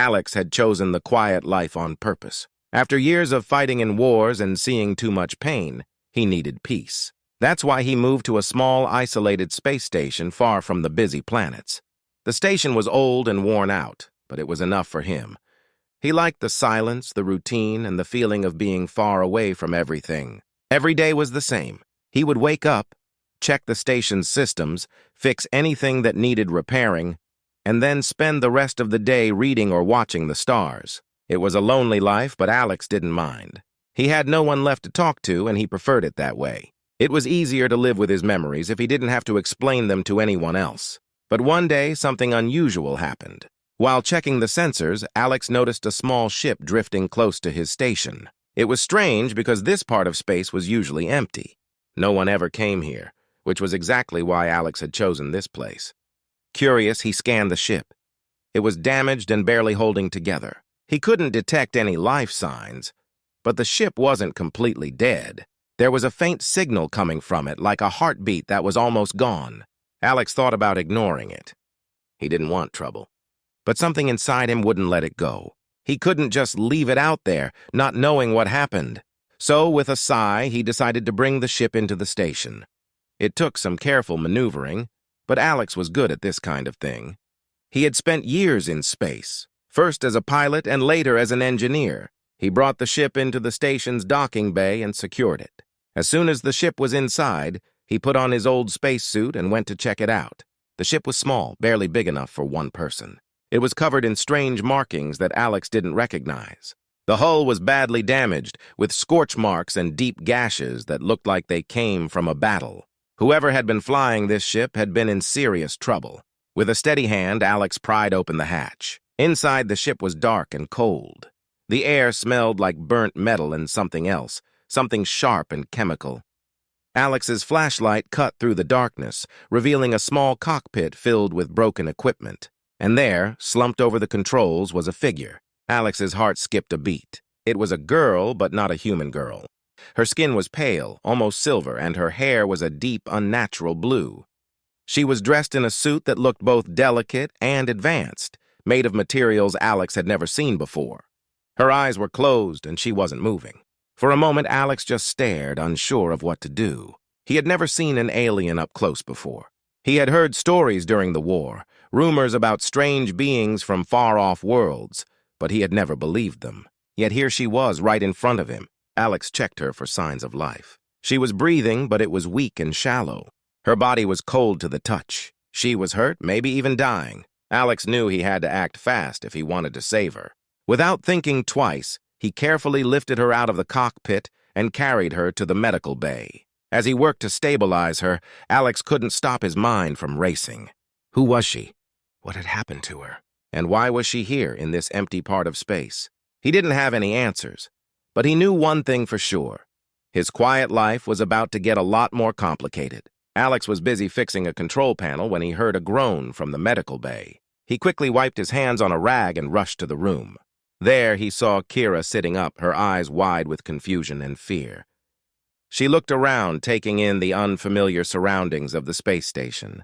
Alex had chosen the quiet life on purpose. After years of fighting in wars and seeing too much pain, he needed peace. That's why he moved to a small, isolated space station far from the busy planets. The station was old and worn out, but it was enough for him. He liked the silence, the routine, and the feeling of being far away from everything. Every day was the same. He would wake up, check the station's systems, fix anything that needed repairing, and then spend the rest of the day reading or watching the stars. It was a lonely life, but Alex didn't mind. He had no one left to talk to, and he preferred it that way. It was easier to live with his memories if he didn't have to explain them to anyone else. But one day, something unusual happened. While checking the sensors, Alex noticed a small ship drifting close to his station. It was strange because this part of space was usually empty. No one ever came here, which was exactly why Alex had chosen this place. Curious, he scanned the ship. It was damaged and barely holding together. He couldn't detect any life signs, but the ship wasn't completely dead. There was a faint signal coming from it, like a heartbeat that was almost gone. Alex thought about ignoring it. He didn't want trouble. But something inside him wouldn't let it go. He couldn't just leave it out there, not knowing what happened. So, with a sigh, he decided to bring the ship into the station. It took some careful maneuvering, but Alex was good at this kind of thing. He had spent years in space, first as a pilot and later as an engineer. He brought the ship into the station's docking bay and secured it. As soon as the ship was inside, he put on his old spacesuit and went to check it out. The ship was small, barely big enough for one person. It was covered in strange markings that Alex didn't recognize. The hull was badly damaged, with scorch marks and deep gashes that looked like they came from a battle. Whoever had been flying this ship had been in serious trouble. With a steady hand, Alex pried open the hatch. Inside, the ship was dark and cold. The air smelled like burnt metal and something else, something sharp and chemical. Alex's flashlight cut through the darkness, revealing a small cockpit filled with broken equipment. And there, slumped over the controls, was a figure. Alex's heart skipped a beat. It was a girl, but not a human girl. Her skin was pale, almost silver, and her hair was a deep, unnatural blue. She was dressed in a suit that looked both delicate and advanced, made of materials Alex had never seen before. Her eyes were closed, and she wasn't moving. For a moment, Alex just stared, unsure of what to do. He had never seen an alien up close before. He had heard stories during the war, rumors about strange beings from far-off worlds, but he had never believed them. Yet here she was, right in front of him. Alex checked her for signs of life. She was breathing, but it was weak and shallow. Her body was cold to the touch. She was hurt, maybe even dying. Alex knew he had to act fast if he wanted to save her. Without thinking twice, he carefully lifted her out of the cockpit and carried her to the medical bay. As he worked to stabilize her, Alex couldn't stop his mind from racing. Who was she? What had happened to her? And why was she here in this empty part of space? He didn't have any answers, but he knew one thing for sure. His quiet life was about to get a lot more complicated. Alex was busy fixing a control panel when he heard a groan from the medical bay. He quickly wiped his hands on a rag and rushed to the room. There, he saw Kira sitting up, her eyes wide with confusion and fear. She looked around, taking in the unfamiliar surroundings of the space station.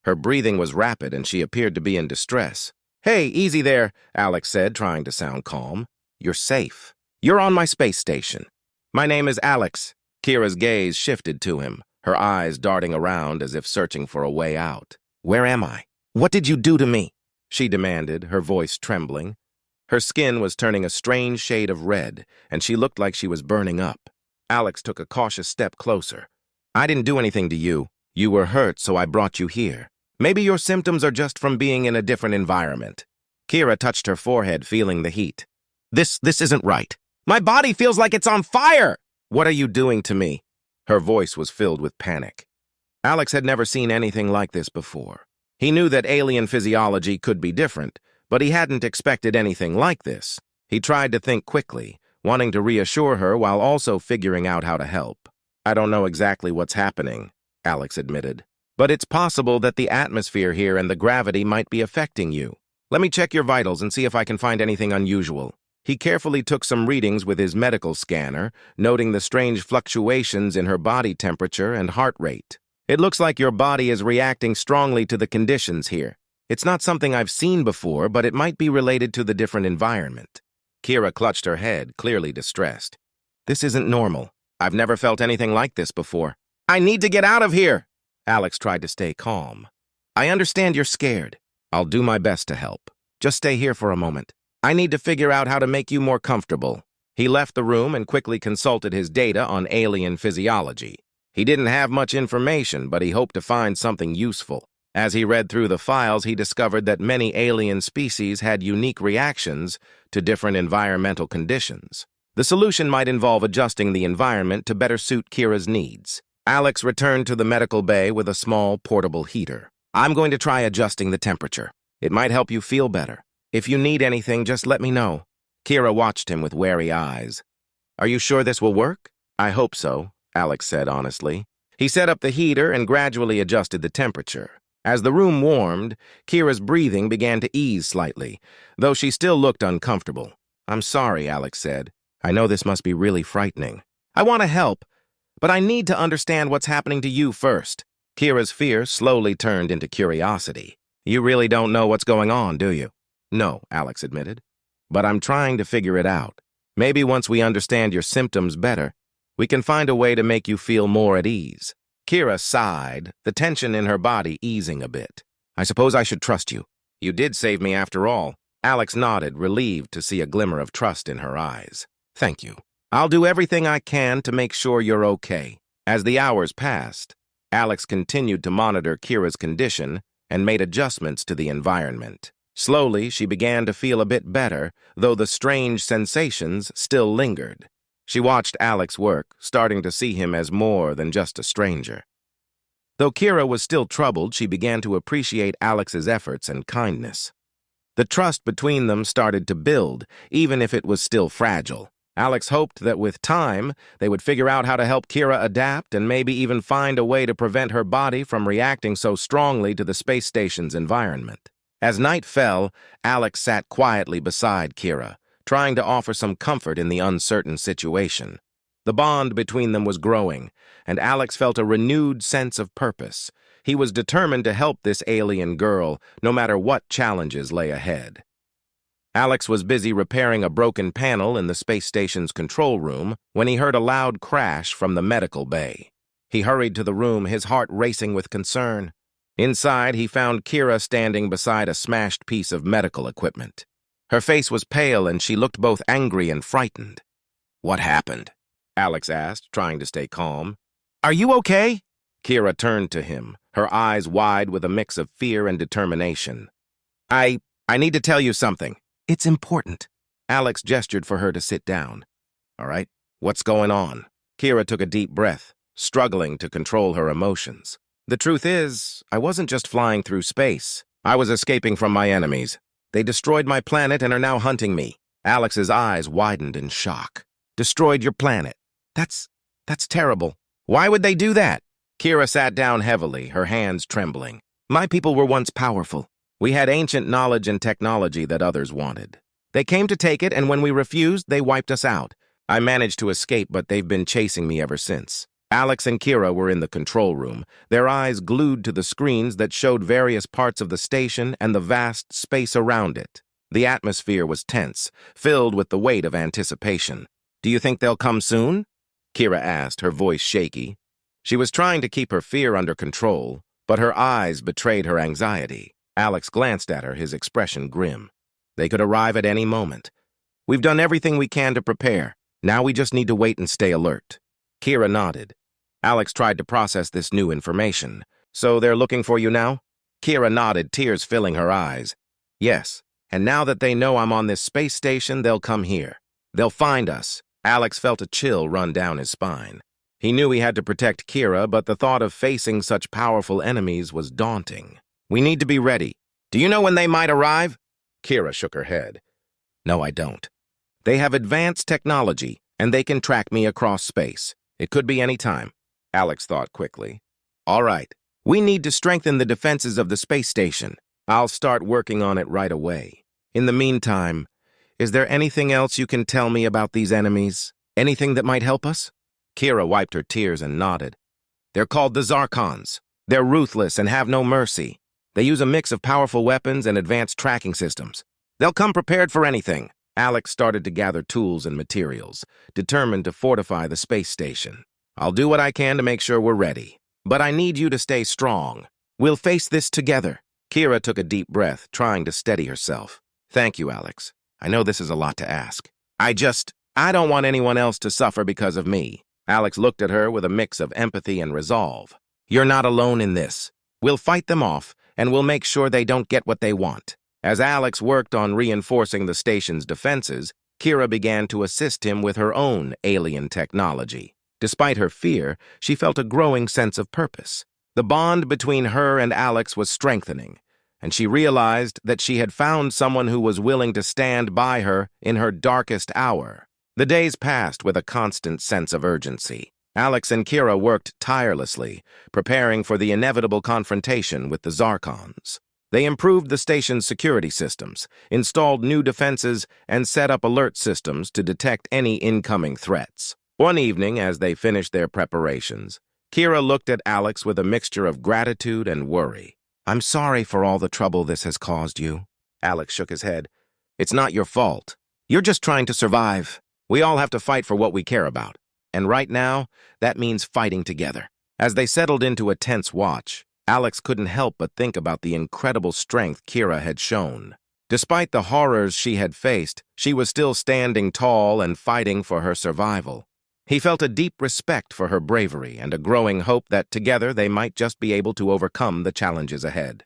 Her breathing was rapid, and she appeared to be in distress. "Hey, easy there," Alex said, trying to sound calm. "You're safe. You're on my space station. My name is Alex." Kira's gaze shifted to him, her eyes darting around as if searching for a way out. "Where am I? What did you do to me?" she demanded, her voice trembling. Her skin was turning a strange shade of red, and she looked like she was burning up. Alex took a cautious step closer. "I didn't do anything to you. You were hurt, so I brought you here. Maybe your symptoms are just from being in a different environment." Kira touched her forehead, feeling the heat. This isn't right. My body feels like it's on fire!" "What are you doing to me?" Her voice was filled with panic. Alex had never seen anything like this before. He knew that alien physiology could be different, but he hadn't expected anything like this. He tried to think quickly, wanting to reassure her while also figuring out how to help. "I don't know exactly what's happening," Alex admitted. "But it's possible that the atmosphere here and the gravity might be affecting you. Let me check your vitals and see if I can find anything unusual." He carefully took some readings with his medical scanner, noting the strange fluctuations in her body temperature and heart rate. "It looks like your body is reacting strongly to the conditions here. It's not something I've seen before, but it might be related to the different environment. Kira clutched her head, clearly distressed. This isn't normal. I've never felt anything like this before. I need to get out of here! Alex tried to stay calm. I understand you're scared. I'll do my best to help. Just stay here for a moment. I need to figure out how to make you more comfortable. He left the room and quickly consulted his data on alien physiology. He didn't have much information, but he hoped to find something useful. As he read through the files, he discovered that many alien species had unique reactions to different environmental conditions. The solution might involve adjusting the environment to better suit Kira's needs. Alex returned to the medical bay with a small, portable heater. I'm going to try adjusting the temperature. It might help you feel better. If you need anything, just let me know. Kira watched him with wary eyes. Are you sure this will work? I hope so, Alex said honestly. He set up the heater and gradually adjusted the temperature. As the room warmed, Kira's breathing began to ease slightly, though she still looked uncomfortable. I'm sorry, Alex said. I know this must be really frightening. I want to help, but I need to understand what's happening to you first. Kira's fear slowly turned into curiosity. You really don't know what's going on, do you? No, Alex admitted. But I'm trying to figure it out. Maybe once we understand your symptoms better, we can find a way to make you feel more at ease. Kira sighed, the tension in her body easing a bit. I suppose I should trust you. You did save me after all. Alex nodded, relieved to see a glimmer of trust in her eyes. Thank you. I'll do everything I can to make sure you're okay. As the hours passed, Alex continued to monitor Kira's condition and made adjustments to the environment. Slowly, she began to feel a bit better, though the strange sensations still lingered. She watched Alex work, starting to see him as more than just a stranger. Though Kira was still troubled, she began to appreciate Alex's efforts and kindness. The trust between them started to build, even if it was still fragile. Alex hoped that with time, they would figure out how to help Kira adapt and maybe even find a way to prevent her body from reacting so strongly to the space station's environment. As night fell, Alex sat quietly beside Kira, trying to offer some comfort in the uncertain situation. The bond between them was growing, and Alex felt a renewed sense of purpose. He was determined to help this alien girl, no matter what challenges lay ahead. Alex was busy repairing a broken panel in the space station's control room when he heard a loud crash from the medical bay. He hurried to the room, his heart racing with concern. Inside, he found Kira standing beside a smashed piece of medical equipment. Her face was pale and she looked both angry and frightened. What happened? Alex asked, trying to stay calm. Are you okay? Kira turned to him, her eyes wide with a mix of fear and determination. I need to tell you something. It's important. Alex gestured for her to sit down. All right, what's going on? Kira took a deep breath, struggling to control her emotions. The truth is, I wasn't just flying through space. I was escaping from my enemies. They destroyed my planet and are now hunting me. Alex's eyes widened in shock. Destroyed your planet? That's terrible. Why would they do that? Kira sat down heavily, her hands trembling. My people were once powerful. We had ancient knowledge and technology that others wanted. They came to take it, and when we refused, they wiped us out. I managed to escape, but they've been chasing me ever since. Alex and Kira were in the control room, their eyes glued to the screens that showed various parts of the station and the vast space around it. The atmosphere was tense, filled with the weight of anticipation. Do you think they'll come soon? Kira asked, her voice shaky. She was trying to keep her fear under control, but her eyes betrayed her anxiety. Alex glanced at her, his expression grim. They could arrive at any moment. We've done everything we can to prepare. Now we just need to wait and stay alert. Kira nodded. Alex tried to process this new information. So they're looking for you now? Kira nodded, tears filling her eyes. Yes, and now that they know I'm on this space station, they'll come here. They'll find us. Alex felt a chill run down his spine. He knew he had to protect Kira, but the thought of facing such powerful enemies was daunting. We need to be ready. Do you know when they might arrive? Kira shook her head. No, I don't. They have advanced technology, and they can track me across space. It could be any time. Alex thought quickly. All right. We need to strengthen the defenses of the space station. I'll start working on it right away. In the meantime, is there anything else you can tell me about these enemies? Anything that might help us? Kira wiped her tears and nodded. They're called the Zarkons. They're ruthless and have no mercy. They use a mix of powerful weapons and advanced tracking systems. They'll come prepared for anything. Alex started to gather tools and materials, determined to fortify the space station. I'll do what I can to make sure we're ready. But I need you to stay strong. We'll face this together. Kira took a deep breath, trying to steady herself. Thank you, Alex. I know this is a lot to ask. I don't want anyone else to suffer because of me. Alex looked at her with a mix of empathy and resolve. You're not alone in this. We'll fight them off, and we'll make sure they don't get what they want. As Alex worked on reinforcing the station's defenses, Kira began to assist him with her own alien technology. Despite her fear, she felt a growing sense of purpose. The bond between her and Alex was strengthening, and she realized that she had found someone who was willing to stand by her in her darkest hour. The days passed with a constant sense of urgency. Alex and Kira worked tirelessly, preparing for the inevitable confrontation with the Zarkons. They improved the station's security systems, installed new defenses, and set up alert systems to detect any incoming threats. One evening, as they finished their preparations, Kira looked at Alex with a mixture of gratitude and worry. I'm sorry for all the trouble this has caused you. Alex shook his head. It's not your fault. You're just trying to survive. We all have to fight for what we care about. And right now, that means fighting together. As they settled into a tense watch, Alex couldn't help but think about the incredible strength Kira had shown. Despite the horrors she had faced, she was still standing tall and fighting for her survival. He felt a deep respect for her bravery and a growing hope that together they might just be able to overcome the challenges ahead.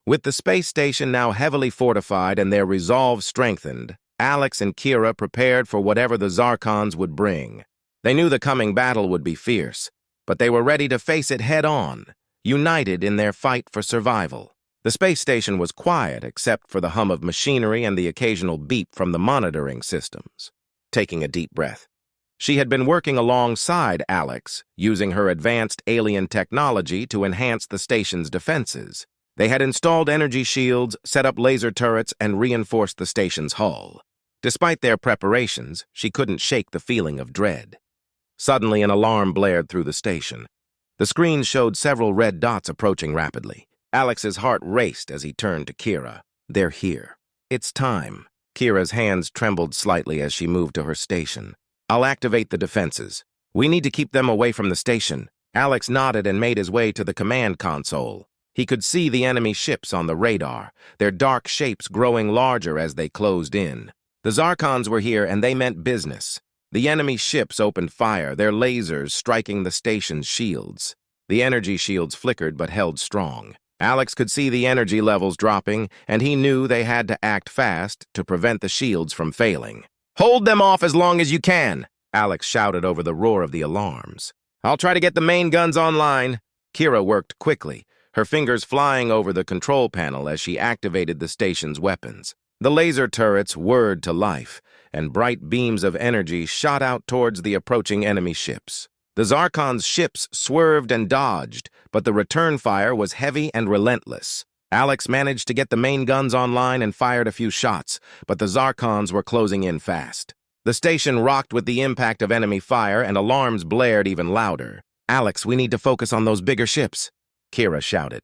With the space station now heavily fortified and their resolve strengthened, Alex and Kira prepared for whatever the Zarkons would bring. They knew the coming battle would be fierce, but they were ready to face it head-on, united in their fight for survival. The space station was quiet except for the hum of machinery and the occasional beep from the monitoring systems. Taking a deep breath, she had been working alongside Alex, using her advanced alien technology to enhance the station's defenses. They had installed energy shields, set up laser turrets, and reinforced the station's hull. Despite their preparations, she couldn't shake the feeling of dread. Suddenly, an alarm blared through the station. The screen showed several red dots approaching rapidly. Alex's heart raced as he turned to Kira. They're here. It's time. Kira's hands trembled slightly as she moved to her station. I'll activate the defenses. We need to keep them away from the station. Alex nodded and made his way to the command console. He could see the enemy ships on the radar, their dark shapes growing larger as they closed in. The Zarkons were here and they meant business. The enemy ships opened fire, their lasers striking the station's shields. The energy shields flickered but held strong. Alex could see the energy levels dropping, and he knew they had to act fast to prevent the shields from failing. Hold them off as long as you can, Alex shouted over the roar of the alarms. I'll try to get the main guns online. Kira worked quickly, her fingers flying over the control panel as she activated the station's weapons. The laser turrets whirred to life, and bright beams of energy shot out towards the approaching enemy ships. The Zarkons' ships swerved and dodged, but the return fire was heavy and relentless. Alex managed to get the main guns online and fired a few shots, but the Zarkons were closing in fast. The station rocked with the impact of enemy fire, and alarms blared even louder. Alex, we need to focus on those bigger ships, Kira shouted.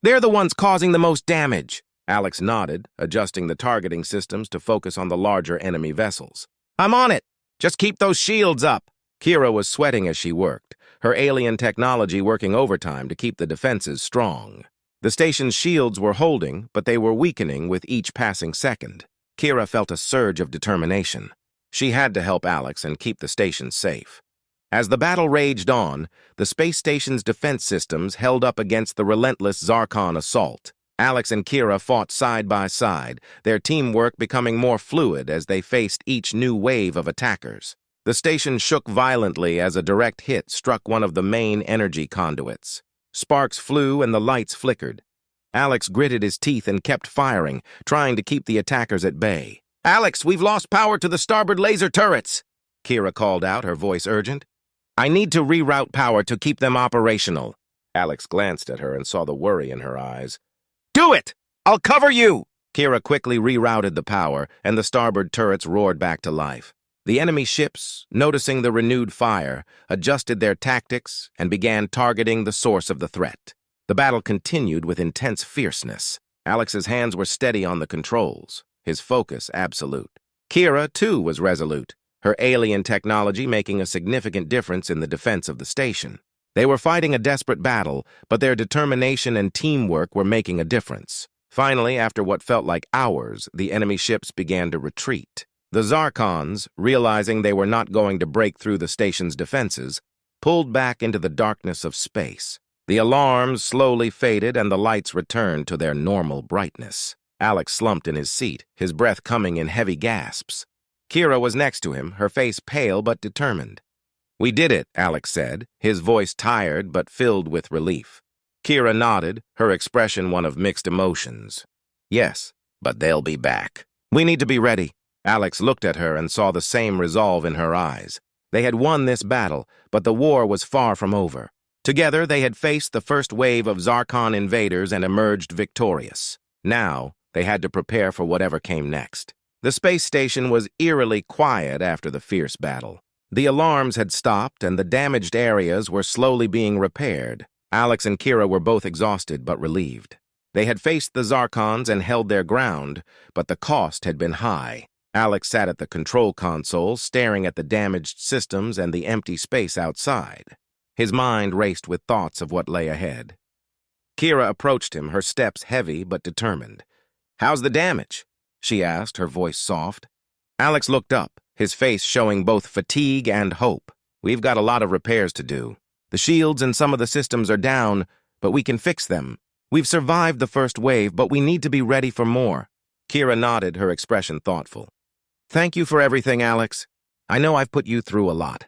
They're the ones causing the most damage. Alex nodded, adjusting the targeting systems to focus on the larger enemy vessels. I'm on it! Just keep those shields up! Kira was sweating as she worked, her alien technology working overtime to keep the defenses strong. The station's shields were holding, but they were weakening with each passing second. Kira felt a surge of determination. She had to help Alex and keep the station safe. As the battle raged on, the space station's defense systems held up against the relentless Zarkon assault. Alex and Kira fought side by side, their teamwork becoming more fluid as they faced each new wave of attackers. The station shook violently as a direct hit struck one of the main energy conduits. Sparks flew and the lights flickered. Alex gritted his teeth and kept firing, trying to keep the attackers at bay. Alex, we've lost power to the starboard laser turrets, Kira called out, her voice urgent. I need to reroute power to keep them operational. Alex glanced at her and saw the worry in her eyes. Do it! I'll cover you! Kira quickly rerouted the power, and the starboard turrets roared back to life. The enemy ships, noticing the renewed fire, adjusted their tactics and began targeting the source of the threat. The battle continued with intense fierceness. Alex's hands were steady on the controls, his focus absolute. Kira, too, was resolute, her alien technology making a significant difference in the defense of the station. They were fighting a desperate battle, but their determination and teamwork were making a difference. Finally, after what felt like hours, the enemy ships began to retreat. The Zarkons, realizing they were not going to break through the station's defenses, pulled back into the darkness of space. The alarms slowly faded and the lights returned to their normal brightness. Alex slumped in his seat, his breath coming in heavy gasps. Kira was next to him, her face pale but determined. "We did it," Alex said, his voice tired but filled with relief. Kira nodded, her expression one of mixed emotions. "Yes, but they'll be back. We need to be ready." Alex looked at her and saw the same resolve in her eyes. They had won this battle, but the war was far from over. Together, they had faced the first wave of Zarkon invaders and emerged victorious. Now, they had to prepare for whatever came next. The space station was eerily quiet after the fierce battle. The alarms had stopped and the damaged areas were slowly being repaired. Alex and Kira were both exhausted but relieved. They had faced the Zarkons and held their ground, but the cost had been high. Alex sat at the control console, staring at the damaged systems and the empty space outside. His mind raced with thoughts of what lay ahead. Kira approached him, her steps heavy but determined. "How's the damage?" she asked, her voice soft. Alex looked up, his face showing both fatigue and hope. "We've got a lot of repairs to do. The shields and some of the systems are down, but we can fix them. We've survived the first wave, but we need to be ready for more." Kira nodded, her expression thoughtful. "Thank you for everything, Alex. I know I've put you through a lot.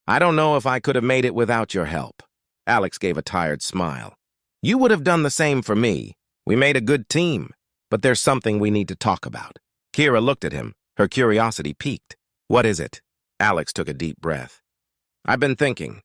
I don't know if I could have made it without your help." Alex gave a tired smile. "You would have done the same for me. We made a good team, but there's something we need to talk about." Kira looked at him, her curiosity piqued. "What is it?" Alex took a deep breath. "I've been thinking.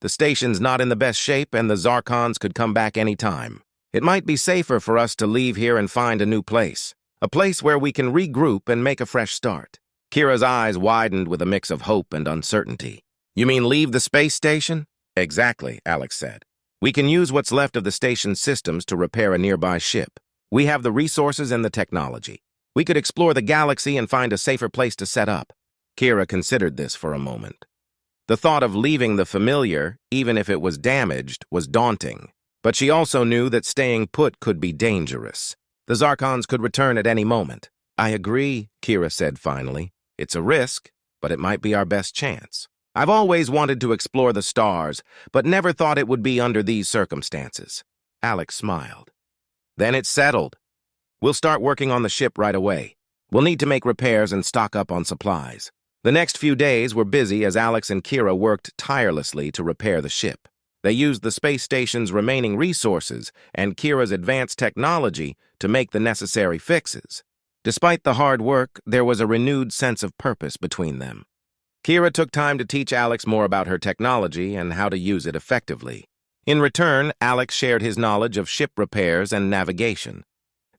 The station's not in the best shape and the Zarkons could come back any time. It might be safer for us to leave here and find a new place. A place where we can regroup and make a fresh start." Kira's eyes widened with a mix of hope and uncertainty. "You mean leave the space station?" "Exactly," Alex said. "We can use what's left of the station's systems to repair a nearby ship. We have the resources and the technology. We could explore the galaxy and find a safer place to set up." Kira considered this for a moment. The thought of leaving the familiar, even if it was damaged, was daunting. But she also knew that staying put could be dangerous. The Zarkons could return at any moment. "I agree," Kira said finally. "It's a risk, but it might be our best chance. I've always wanted to explore the stars, but never thought it would be under these circumstances." Alex smiled. "Then it's settled. We'll start working on the ship right away. We'll need to make repairs and stock up on supplies." The next few days were busy as Alex and Kira worked tirelessly to repair the ship. They used the space station's remaining resources and Kira's advanced technology to make the necessary fixes. Despite the hard work, there was a renewed sense of purpose between them. Kira took time to teach Alex more about her technology and how to use it effectively. In return, Alex shared his knowledge of ship repairs and navigation.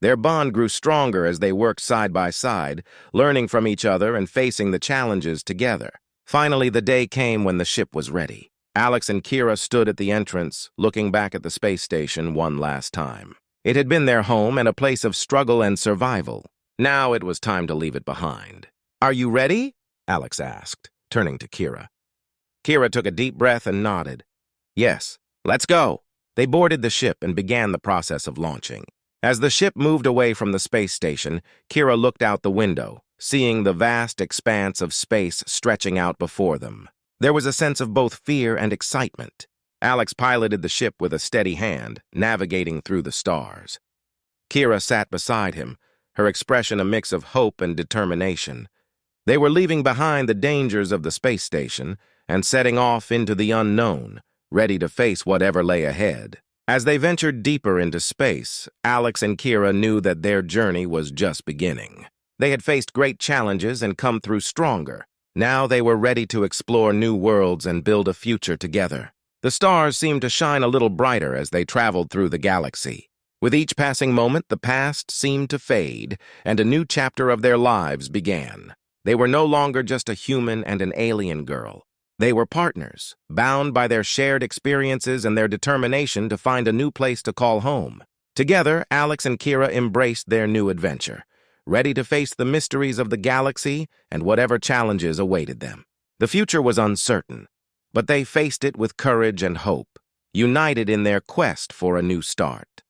Their bond grew stronger as they worked side by side, learning from each other and facing the challenges together. Finally, the day came when the ship was ready. Alex and Kira stood at the entrance, looking back at the space station one last time. It had been their home and a place of struggle and survival. Now it was time to leave it behind. "Are you ready?" Alex asked, turning to Kira. Kira took a deep breath and nodded. "Yes, let's go." They boarded the ship and began the process of launching. As the ship moved away from the space station, Kira looked out the window, seeing the vast expanse of space stretching out before them. There was a sense of both fear and excitement. Alex piloted the ship with a steady hand, navigating through the stars. Kira sat beside him, her expression a mix of hope and determination. They were leaving behind the dangers of the space station and setting off into the unknown, ready to face whatever lay ahead. As they ventured deeper into space, Alex and Kira knew that their journey was just beginning. They had faced great challenges and come through stronger. Now they were ready to explore new worlds and build a future together. The stars seemed to shine a little brighter as they traveled through the galaxy. With each passing moment, the past seemed to fade, and a new chapter of their lives began. They were no longer just a human and an alien girl. They were partners, bound by their shared experiences and their determination to find a new place to call home. Together, Alex and Kira embraced their new adventure, ready to face the mysteries of the galaxy and whatever challenges awaited them. The future was uncertain, but they faced it with courage and hope, united in their quest for a new start.